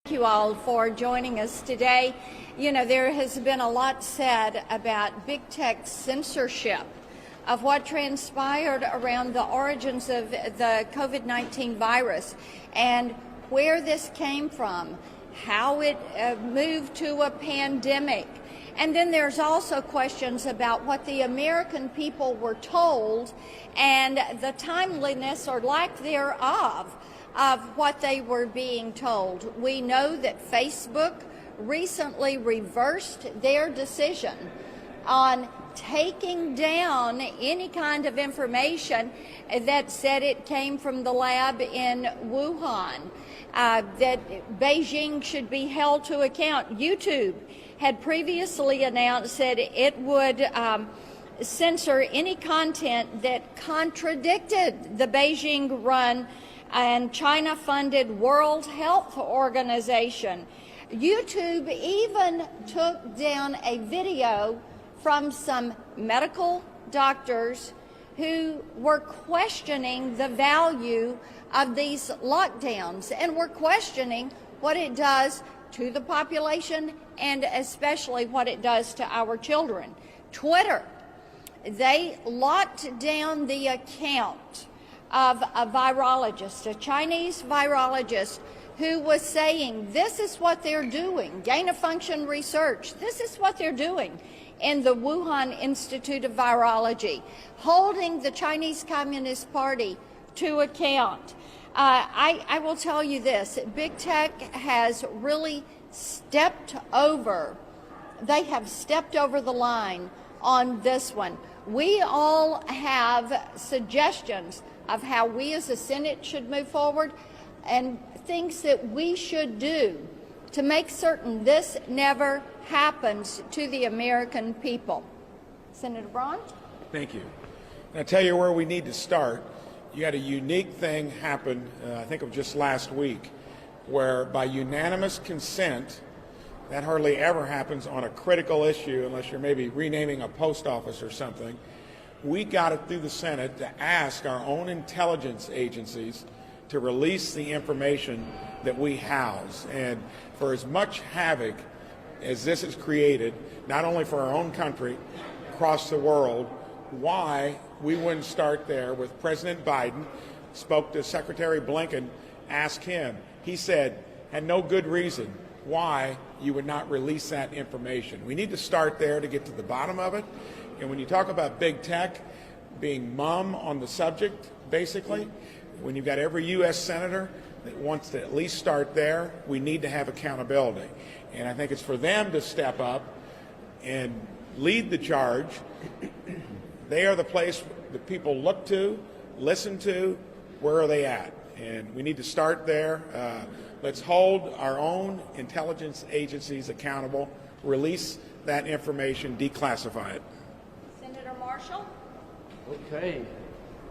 Thank you all for joining us today. You know, there has been a lot said about big tech censorship of what transpired around the origins of the COVID-19 virus and where this came from, how it moved to a pandemic. And then there's also questions about what the American people were told and the timeliness or lack thereof of what they were being told. We know that Facebook recently reversed their decision on taking down any kind of information that said it came from the lab in Wuhan, that Beijing should be held to account. YouTube had previously announced that it would censor any content that contradicted the Beijing-run and China-funded World Health Organization. YouTube even took down a video from some medical doctors who were questioning the value of these lockdowns and were questioning what it does to the population and especially what it does to our children. Twitter, they locked down the account of a virologist, a Chinese virologist, who was saying this is what they're doing, gain-of-function research, this is what they're doing in the Wuhan Institute of Virology, holding the Chinese Communist Party to account. I will tell you this, big tech has really stepped over, they have stepped over the line on this one. We all have suggestions of how we as a Senate should move forward and things that we should do to make certain this never happens to the American people. Senator Braun? Thank you. I'll tell you where we need to start. You had a unique thing happen, I think it was just last week, where by unanimous consent, that hardly ever happens on a critical issue unless you're maybe renaming a post office or something. We got it through the Senate to ask our own intelligence agencies to release the information that we house. And for as much havoc as this has created, not only for our own country, across the world, why we wouldn't start there with President Biden, spoke to Secretary Blinken, asked him. He said, had no good reason why you would not release that information. We need to start there to get to the bottom of it. And when you talk about big tech being mum on the subject, basically, when you've got every U.S. senator that wants to at least start there, we need to have accountability. And I think it's for them to step up and lead the charge. They are the place that people look to, listen to, where are they at? And we need to start there. Let's hold our own intelligence agencies accountable, release that information, declassify it. Senator Marshall? Okay.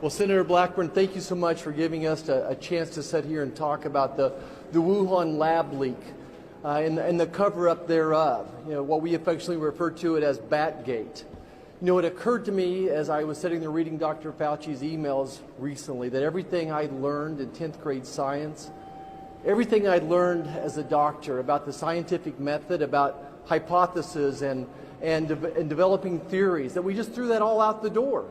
Well, Senator Blackburn, thank you so much for giving us a chance to sit here and talk about the Wuhan lab leak and the cover-up thereof, you know, what we affectionately refer to it as Batgate. You know, it occurred to me as I was sitting there reading Dr. Fauci's emails recently that everything I'd learned in 10th grade science, everything I'd learned as a doctor about the scientific method, about hypotheses and developing theories, that we just threw that all out the door.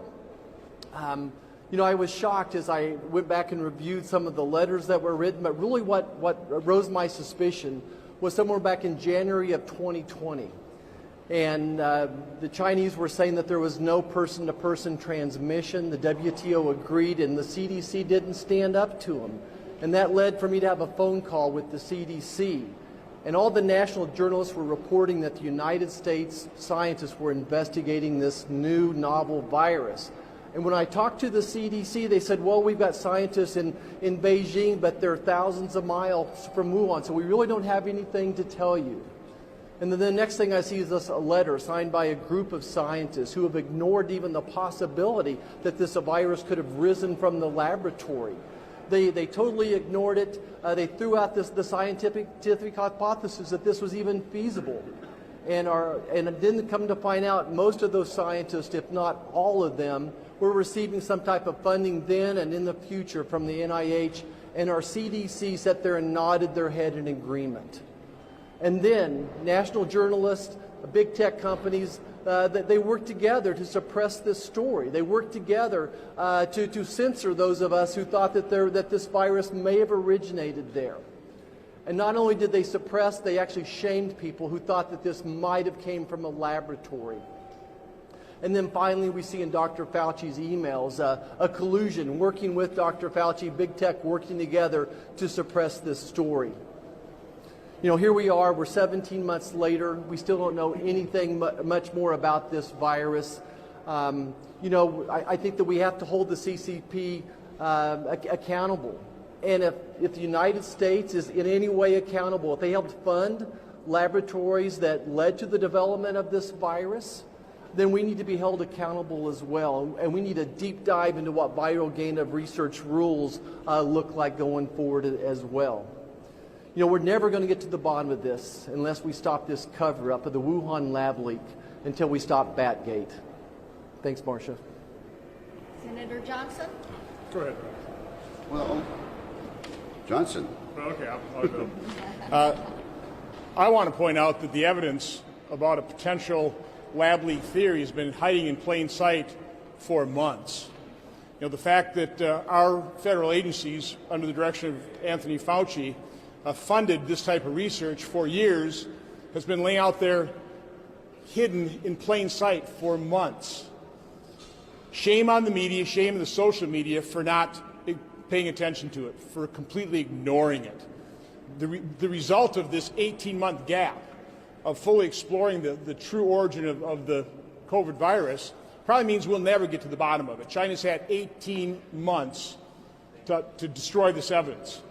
You know, I was shocked as I went back and reviewed some of the letters that were written, but really what rose my suspicion was somewhere back in January of 2020. And the Chinese were saying that there was no person-to-person transmission. The WTO agreed, and the CDC didn't stand up to them. And that led for me to have a phone call with the CDC. And all the national journalists were reporting that the United States scientists were investigating this new novel virus. And when I talked to the CDC, they said, well, we've got scientists in Beijing, but they're thousands of miles from Wuhan, so we really don't have anything to tell you. And then the next thing I see is this a letter signed by a group of scientists who have ignored even the possibility that this virus could have risen from the laboratory. They totally ignored it. They threw out the scientific hypothesis that this was even feasible. And it didn't come to find out most of those scientists, if not all of them, were receiving some type of funding then and in the future from the NIH and our CDC sat there and nodded their head in agreement. And then national journalists, big tech companies, they worked together to suppress this story. They worked together to censor those of us who thought that this virus may have originated there. And not only did they suppress, they actually shamed people who thought that this might have came from a laboratory. And then finally, we see in Dr. Fauci's emails a collusion, working with Dr. Fauci, big tech working together to suppress this story. You know, here we are, we're 17 months later. We still don't know anything much more about this virus. You know, I think that we have to hold the CCP accountable. And if the United States is in any way accountable, if they helped fund laboratories that led to the development of this virus, then we need to be held accountable as well. And we need a deep dive into what viral gain of research rules look like going forward as well. You know, we're never going to get to the bottom of this unless we stop this cover-up of the Wuhan lab leak until we stop Batgate. Thanks, Marcia. Senator Johnson? Go ahead. Well, Johnson. Okay, I'll go. I want to point out that the evidence about a potential lab leak theory has been hiding in plain sight for months. You know, the fact that our federal agencies, under the direction of Anthony Fauci, funded this type of research for years has been laying out there hidden in plain sight for months. Shame on the media, shame on the social media for not paying attention to it, for completely ignoring it. The result of this 18-month gap of fully exploring the true origin of the COVID virus probably means we'll never get to the bottom of it. China's had 18 months to destroy this evidence.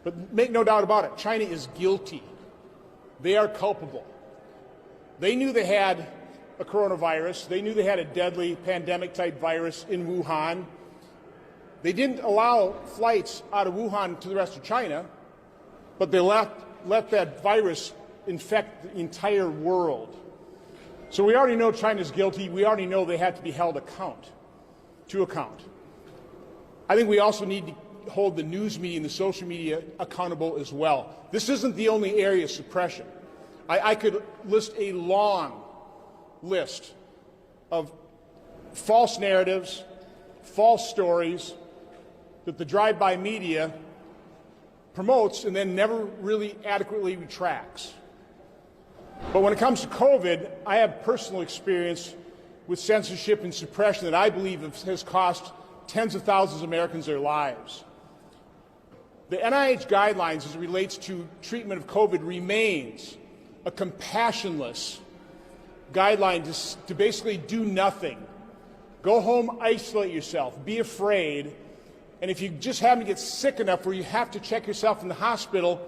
But make no doubt about it, China is guilty. They are culpable. They knew they had a coronavirus. They knew they had a deadly pandemic-type virus in Wuhan. They didn't allow flights out of Wuhan to the rest of China, but they let that virus infect the entire world. So we already know China's guilty. We already know they have to be held to account. I think we also need to hold the news media and the social media accountable as well. This isn't the only area of suppression. I could list a long list of false narratives, false stories that the drive-by media promotes and then never really adequately retracts. But when it comes to COVID, I have personal experience with censorship and suppression that I believe has cost tens of thousands of Americans their lives. The NIH guidelines as it relates to treatment of COVID remains a compassionless guideline to basically do nothing. Go home, isolate yourself, be afraid, and if you just happen to get sick enough where you have to check yourself in the hospital,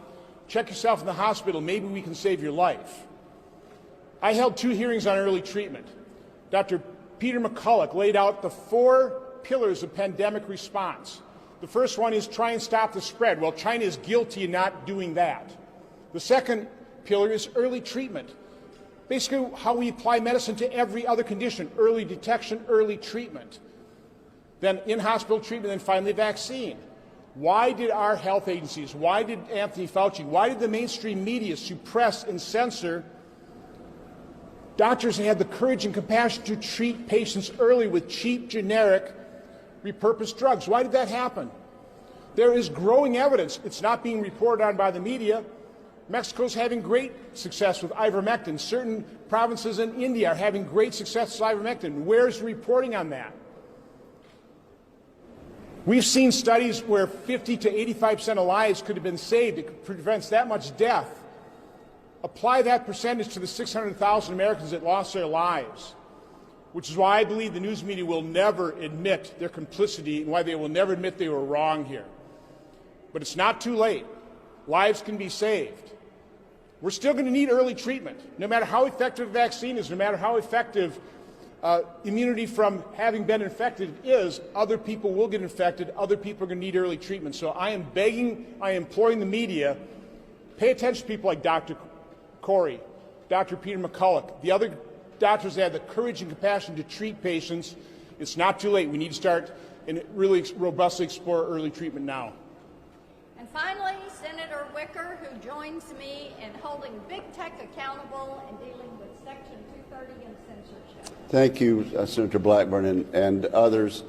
maybe we can save your life. I held 2 hearings on early treatment. Dr. Peter McCulloch laid out the 4 pillars of pandemic response. The first one is try and stop the spread. Well, China is guilty in not doing that. The second pillar is early treatment. Basically, how we apply medicine to every other condition, early detection, early treatment. Then in-hospital treatment, and finally vaccine. Why did our health agencies, why did Anthony Fauci, why did the mainstream media suppress and censor doctors that had the courage and compassion to treat patients early with cheap, generic, repurposed drugs? Why did that happen? There is growing evidence. It's not being reported on by the media. Mexico's having great success with ivermectin. Certain provinces in India are having great success with ivermectin. Where's the reporting on that? We've seen studies where 50 to 85% of lives could have been saved. It prevents that much death. Apply that percentage to the 600,000 Americans that lost their lives, which is why I believe the news media will never admit their complicity and why they will never admit they were wrong here. But it's not too late. Lives can be saved. We're still going to need early treatment. No matter how effective a vaccine is, no matter how effective immunity from having been infected is, other people will get infected. Other people are going to need early treatment. So I am imploring the media, pay attention to people like Dr. Corey, Dr. Peter McCulloch, the other doctors that have the courage and compassion to treat patients. It's not too late. We need to start and really robustly explore early treatment now. And finally, Senator Wicker, who joins me in holding big tech accountable and dealing with Section 230 and censorship. Thank you, Senator Blackburn and others.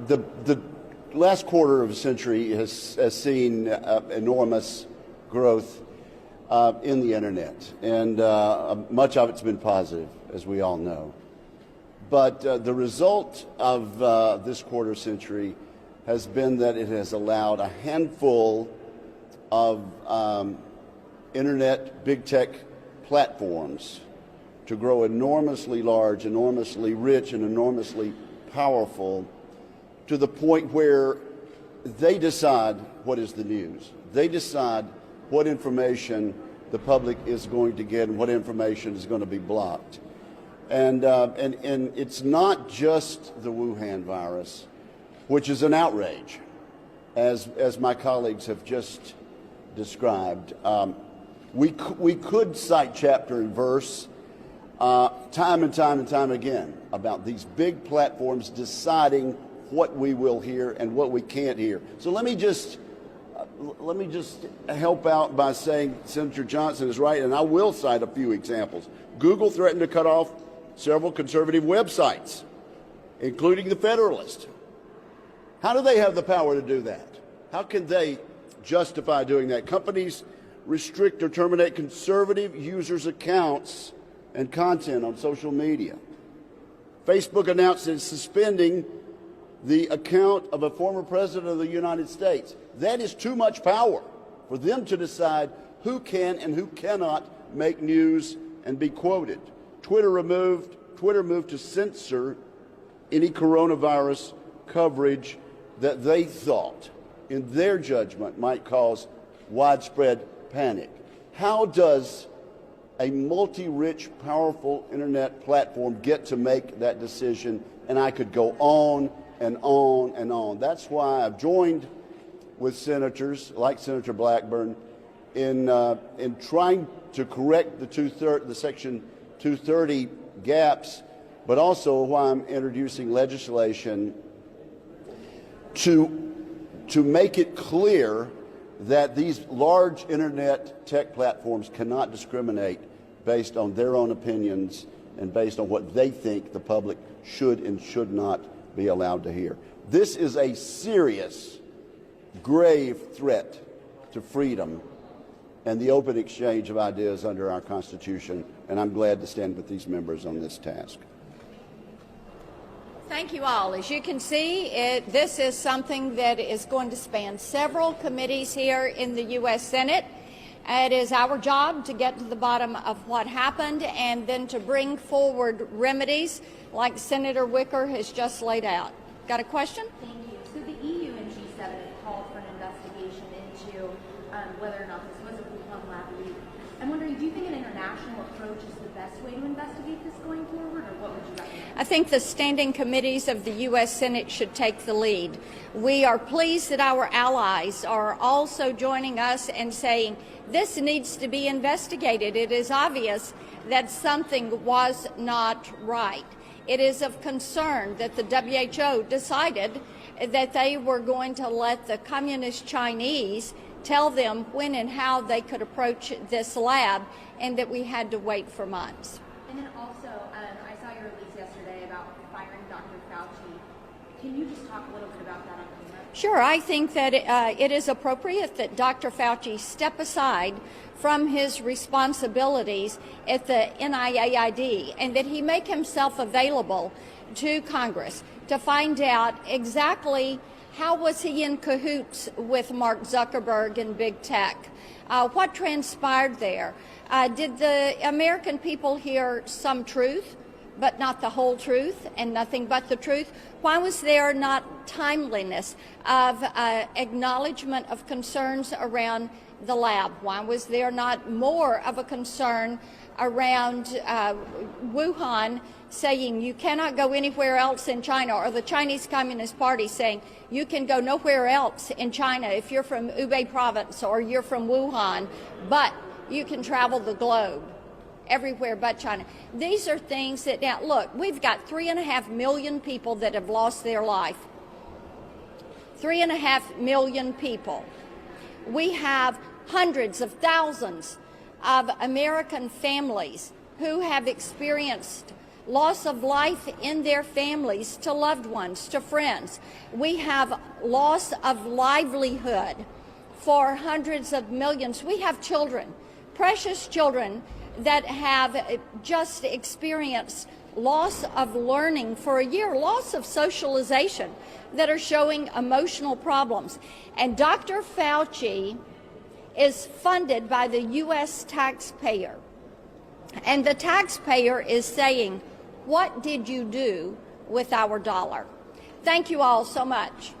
The last quarter of a century has seen enormous growth in the internet, and much of it's been positive, as we all know. But the result of this quarter century has been that it has allowed a handful of internet big tech platforms to grow enormously large, enormously rich, and enormously powerful, to the point where they decide what is the news. They decide what information the public is going to get and what information is going to be blocked. And it's not just the Wuhan virus, which is an outrage, as my colleagues have just described. We could cite chapter and verse time and time again about these big platforms deciding what we will hear and what we can't hear. So let me just help out by saying Senator Johnson is right, and I will cite a few examples. Google threatened to cut off several conservative websites, including The Federalist. How do they have the power to do that? How can they justify doing that? Companies restrict or terminate conservative users' accounts and content on social media. Facebook announced it's suspending the account of a former president of the United States. That is too much power for them to decide who can and who cannot make news and be quoted. Twitter moved to censor any coronavirus coverage that they thought, in their judgment, might cause widespread panic. How does a multi-rich, powerful internet platform get to make that decision? And I could go on and on and on. That's why I've joined with senators like Senator Blackburn in trying to correct the Section 230 gaps, but also why I'm introducing legislation to make it clear that these large internet tech platforms cannot discriminate based on their own opinions and based on what they think the public should and should not be allowed to hear. This is a serious, grave threat to freedom and the open exchange of ideas under our Constitution, and I'm glad to stand with these members on this task. Thank you all. As you can see, this is something that is going to span several committees here in the U.S. Senate. It is our job to get to the bottom of what happened and then to bring forward remedies like Senator Wicker has just laid out. Got a question? Thank you. So the EU and G7 have called for an investigation into whether or not this was a Wuhan lab leak. I'm wondering, do you think an international approach is the best way to investigate this going forward, or what would you recommend? I think the standing committees of the U.S. Senate should take the lead. We are pleased that our allies are also joining us and saying this needs to be investigated. It is obvious that something was not right. It is of concern that the WHO decided that they were going to let the communist Chinese tell them when and how they could approach this lab, and that we had to wait for months. And then also, I saw your release yesterday about firing Dr. Fauci. Can you just talk a little bit about that on camera? Sure. I think that it is appropriate that Dr. Fauci step aside from his responsibilities at the NIAID and that he make himself available to Congress to find out exactly how was he in cahoots with Mark Zuckerberg and big tech. What transpired there? Did the American people hear some truth, but not the whole truth and nothing but the truth? Why was there not timeliness of acknowledgement of concerns around the lab? Why was there not more of a concern around Wuhan saying you cannot go anywhere else in China, or the Chinese Communist Party saying you can go nowhere else in China if you're from Hubei province or you're from Wuhan, but you can travel the globe everywhere but China. These are things that, now look, we've got 3.5 million people that have lost their life. 3.5 million people. We have hundreds of thousands of American families who have experienced loss of life in their families to loved ones, to friends. We have loss of livelihood for hundreds of millions. We have children, precious children, that have just experienced loss of learning for a year, loss of socialization, that are showing emotional problems. And Dr. Fauci is funded by the U.S. taxpayer. And the taxpayer is saying, what did you do with our dollar? Thank you all so much.